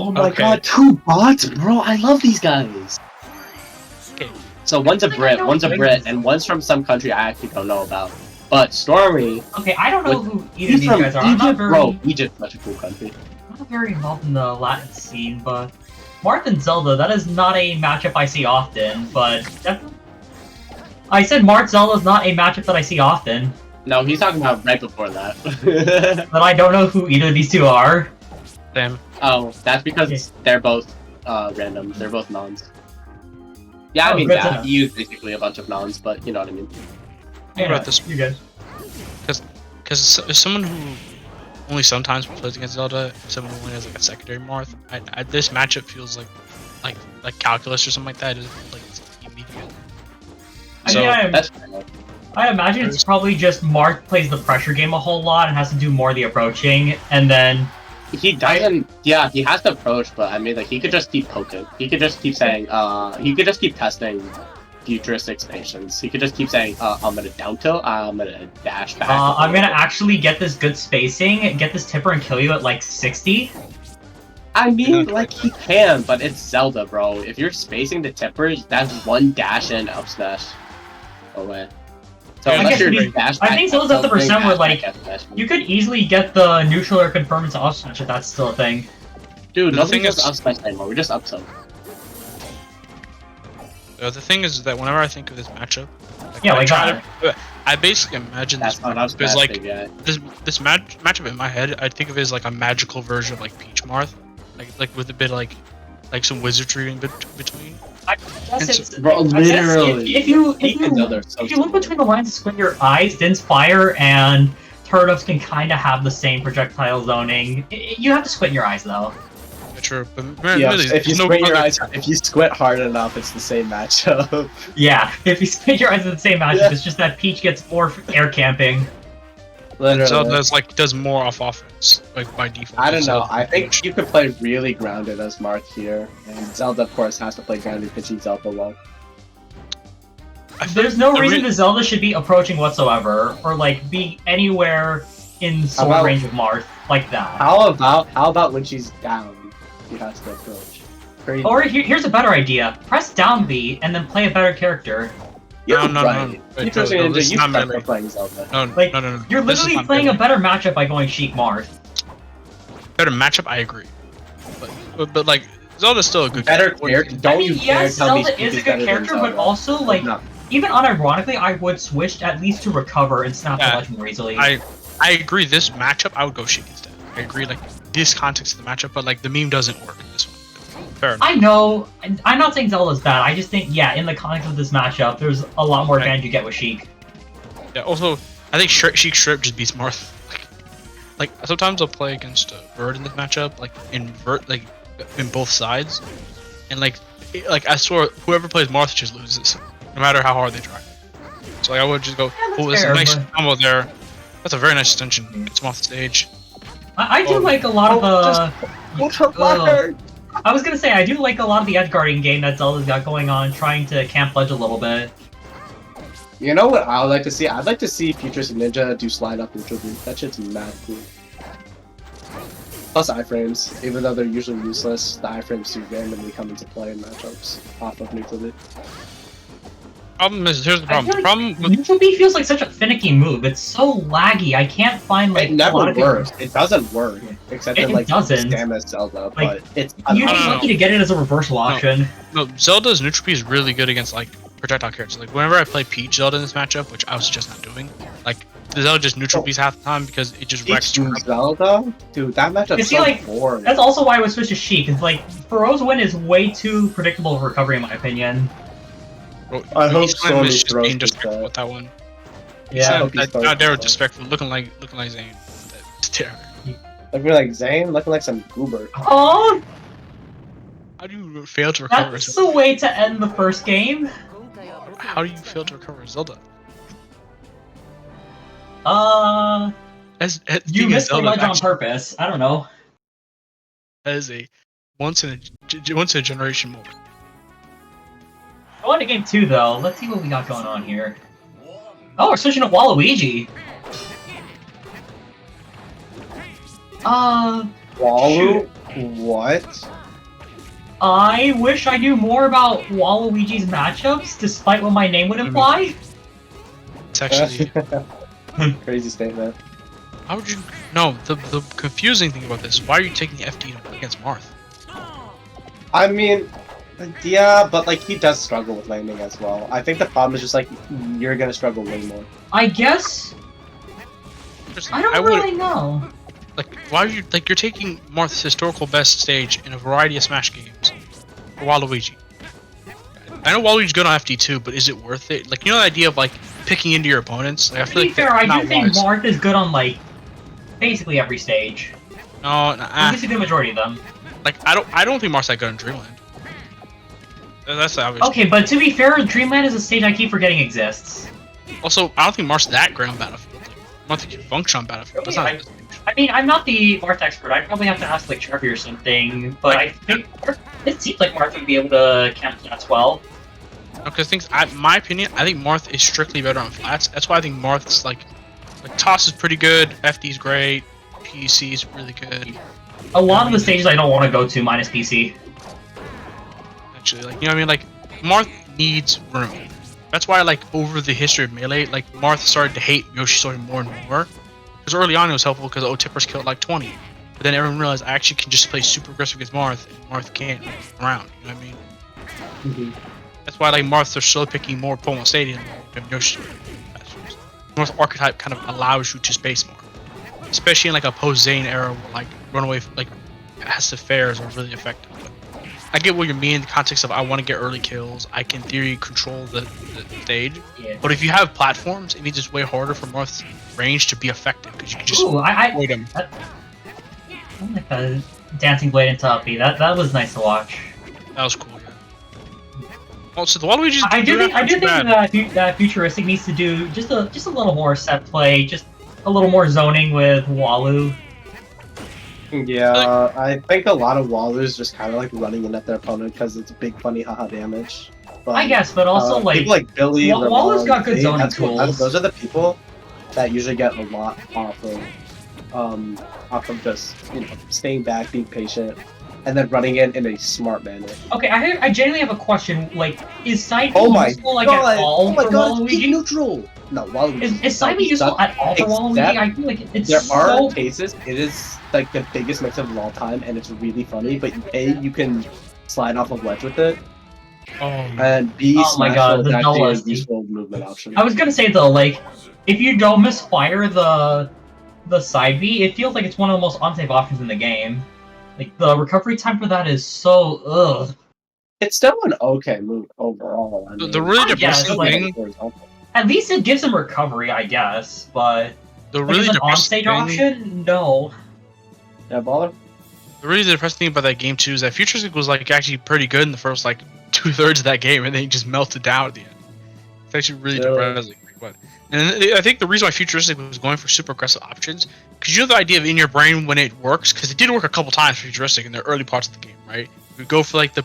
Oh my god, 2 bots, bro! I love these guys. Okay. So one's a Brit, and one's from some country I actually don't know about. But Stormy. Okay, I don't know who either of these guys are. Egypt, I'm not very. Bro, Egypt's such a cool country. I'm not very involved in the Latin scene, but Marth and Zelda, that is not a matchup I see often. But I said Marth Zelda is not a matchup that I see often. No, he's talking about right before that. But I don't know who either of these two are. Damn. Oh, that's because they're both random. They're both nons. Yeah, I mean, yeah, he used basically a bunch of nons, but you know what I mean. What about this? You good? Because as someone who only sometimes plays against Zelda, someone who only has like a secondary Marth, this matchup feels like calculus or something like that. Is like immediate. I imagine it's probably just Marth plays the pressure game a whole lot and has to do more of the approaching, and then he doesn't. Yeah, he has to approach, but I mean, like he could just keep poking. He could just keep saying. He could just keep testing futuristic stations. He could just keep saying, I'm gonna down tilt. I'm gonna dash back. I'm gonna actually get this good spacing, get this tipper, and kill you at like 60. I mean, like he can, but it's Zelda, bro. If you're spacing the tippers, that's one dash and up smash away. So I think Zelda's at the percent where like you could easily get the neutral or confirm into up smash if that's still a thing. Dude, nothing is up smash anymore. We just up tilt. The thing is that whenever I think of this matchup, I basically imagine this because like this matchup in my head, I think of it as like a magical version of like Peach Marth, like with a bit like some wizardry in between. I guess it's bro, literally. If you look between the lines and squint your eyes, Din's Fire and Turnips can kind of have the same projectile zoning. You have to squint your eyes though. True, but yeah, really, if you squint your eyes, if you squint hard enough, it's the same matchup. Yeah, if you squint your eyes at the same matchup, it's just that Peach gets more air camping. Literally. Zelda does more off offense, like by default. I don't know. I think you could play really grounded as Marth here, and Zelda, of course, has to play grounded because she's Zelda low. There's no reason the Zelda should be approaching whatsoever, or like be anywhere in sword range of Marth like that. How about when she's down? He has to approach. Crazy. Or here's a better idea. Press down B and then play a better character. No. Wait, you playing Zelda. No. You're literally playing a better matchup by going Sheik Marth. Better matchup, I agree. But like, Zelda's still a good better character. Don't you dare tell me Zelda is a good character, but also like, even unironically, I would switch at least to recover and snap the ledge more easily. I agree. This matchup, I would go Sheik instead. I agree. Like this context of the matchup, but like the meme doesn't work in this one. Fair enough. I know. I'm not saying Zelda's bad. I just think, in the context of this matchup, there's a lot more advantage you get with Sheik. Yeah. Also, I think Sheik Strip just beats Marth. Like sometimes I'll play against Bird in this matchup, like in both sides, and like I swear whoever plays Marth just loses, no matter how hard they try. So like, I would just go, oh, there's a nice combo there. That's a very nice extension. Gets him off the stage. I do like a lot of I was gonna say, I do like a lot of the edge guarding game that Zelda's got going on, trying to camp ledge a little bit. You know what I would like to see? I'd like to see Futuristic Ninja do slide up neutral beam. That shit's mad cool. Plus iframes, even though they're usually useless, the iframes do randomly come into play in matchups off of neutral beam. Here's the problem. Neutral B feels like such a finicky move. It's so laggy. I can't find like. It never works. It doesn't work, except in like Stamina Zelda. Like, but it's. You'd be lucky to get it as a reversal option. No, Zelda's neutral B is really good against like projectile characters. Like whenever I play Peach Zelda in this matchup, which I was just not doing, like the Zelda just neutral B's half the time because it just wrecks. Zelda, dude, that matchup's so boring. That's also why I would switch to Sheik. It's like Feroz win is way too predictable of recovery in my opinion. I hope Stormy throws disrespectful with that one. Yeah, not there disrespectful, looking like Zane. Looking like Zane, looking like some goober. Oh! How do you fail to recover? That's the way to end the first game. How do you fail to recover Zelda? You missed the ledge on purpose. I don't know. That is a once in a generation moment. I want to game 2 though. Let's see what we got going on here. Oh, we're switching to Waluigi. What? I wish I knew more about Waluigi's matchups, despite what my name would imply. It's actually. Crazy statement. How would you? No, the confusing thing about this. Why are you taking FD against Marth? I mean, yeah, but like he does struggle with landing as well. I think the problem is just like you're gonna struggle way more. I guess. I don't really know. Like, why are you like you're taking Marth's historical best stage in a variety of Smash games for Waluigi? I know Waluigi's good on FD too, but is it worth it? Like, you know the idea of like picking into your opponents. Like, I feel To be like fair, I not do think wise. Marth is good on like basically every stage. No, At least a good majority of them. like I don't think Marth's that good in Dreamland. That's the obvious. Okay, but to be fair, Dreamland is a stage I keep forgetting exists. Also, I don't think Marth's that great on Battlefield. Like, Marth can function on Battlefield. That's not. I mean, I'm not the Marth expert. I'd probably have to ask like Trevor or something. But I think it seems like Marth would be able to count that well. Because my opinion, I think Marth is strictly better on flats. That's why I think Marth's like toss is pretty good, FD's great, PC is really good. A lot of the stages I don't want to go to minus PC. Actually, like, you know what I mean? Like, Marth needs room. That's why, like, over the history of Melee, like, Marth started to hate Yoshi Story more and more. Because early on it was helpful because Tippers killed like 20. But then everyone realized I actually can just play super aggressive against Marth, and Marth can't move around. You know what I mean? That's why, like, Marths are still picking more Pomo Stadium than Yoshi. Marth archetype kind of allows you to space more. Especially in, like, a post-Zane era where, like, runaway, like, passive fairs are really effective. But I get what you mean in the context of I want to get early kills. I can, in theory, control the stage. Yeah. But if you have platforms, it means it's way harder for Marth's range to be effective because you can just avoid them. I like the dancing blade into uppy. That was nice to watch. That was cool. Also, the Waluigi's I do think that Futuristic needs to do just a little more set play, just a little more zoning with Walu. Yeah, I think a lot of Walu's just kind of like running in at their opponent because it's big funny haha damage. But, I guess, but also like people like Billy, Walu's got good zoning tools. Those are the people that usually get a lot off of just staying back, being patient, and then running in a smart manner. Okay, I genuinely have a question. Like, is side B useful like god! at all for Waluigi? Neutral. No, Waluigi. Is side B useful at all for Waluigi? I feel like it's there so... are cases. It is like the biggest mix-up of all time, and it's really funny. But A, you can slide off of ledge with it, and B, oh my god, is the actually a LSD. useful movement option. I was gonna say though, like, if you don't misfire the side B, it feels like it's one of the most unsafe options in the game. Like, the recovery time for that is so ugh. It's still an okay move overall. I mean, the really depressing thing. At least it gives him recovery, I guess, but The like, really as an depressing on-stage thing. option, no. Yeah, baller. The really depressing thing about that game too is that Futuristic was like actually pretty good in the first like 2/3 of that game, and then he just melted down at the end. It's actually really depressing. But and I think the reason why Futuristic was going for super aggressive options, because you know the idea of in your brain when it works, because it did work a couple times for Futuristic in the early parts of the game, right? You go for like the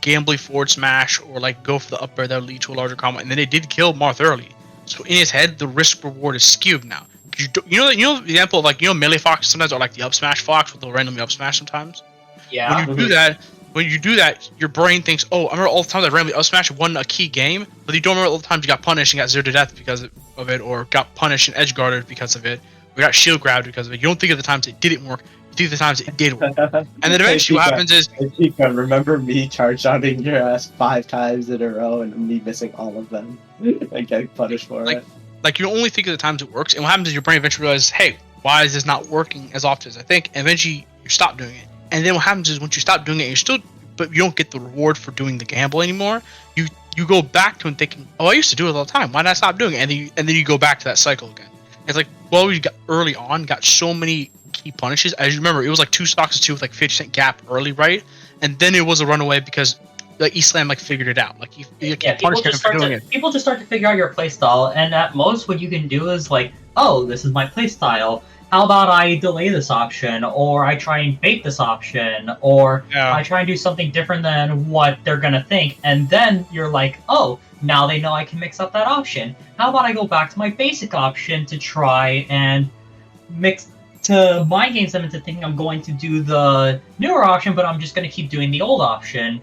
gambly forward smash or like go for the up air that would lead to a larger combo, and then it did kill Marth early. So in his head, the risk reward is skewed now. You know the example of like melee fox sometimes or like the up smash fox where they'll randomly up smash sometimes. Yeah. When you do that, your brain thinks, oh, I remember all the times I randomly up smash won a key game, but you don't remember all the times you got punished and got 0 to death because of it, or got punished and edge guarded because of it, or got shield grabbed because of it. You don't think of the times it didn't work. You think of the times it did work. And then eventually what happens is... Hey, Pika, remember me charge-shotting your ass 5 times in a row and me missing all of them and getting punished for it? Like, you only think of the times it works, and what happens is your brain eventually realizes, hey, why is this not working as often as I think? And eventually you stop doing it. And then what happens is once you stop doing it, but you don't get the reward for doing the gamble anymore. You go back to and thinking, oh, I used to do it all the time. Why did I stop doing it? And then you go back to that cycle again. It's like, well, we got early on, got so many key punishes. As you remember, it was like 2 stocks of 2 with like 50% gap early, right? And then it was a runaway because like Eslam like figured it out. Like people just start to figure out your playstyle, and at most what you can do is like, oh, this is my playstyle. How about I delay this option, or I try and bait this option, or I try and do something different than what they're gonna think, and then you're like, oh, now they know I can mix up that option. How about I go back to my basic option to try and to mind games them into thinking I'm going to do the newer option, but I'm just going to keep doing the old option.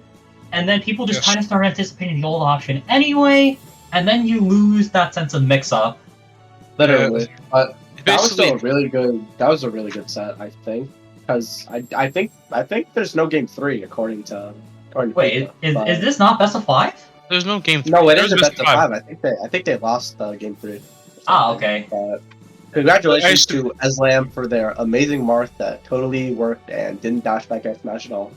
And then people just kind of start anticipating the old option anyway, and then you lose that sense of mix-up. Literally. But that was still a really good. That was a really good set, I think. Because I think there's no game 3 according to. Wait, Pika, is this not best of 5? There's no game 3. No, it is a best of 5. I think they lost game 3. Ah, okay. But congratulations to Eslam for their amazing Marth that totally worked and didn't dash back at Smash at all.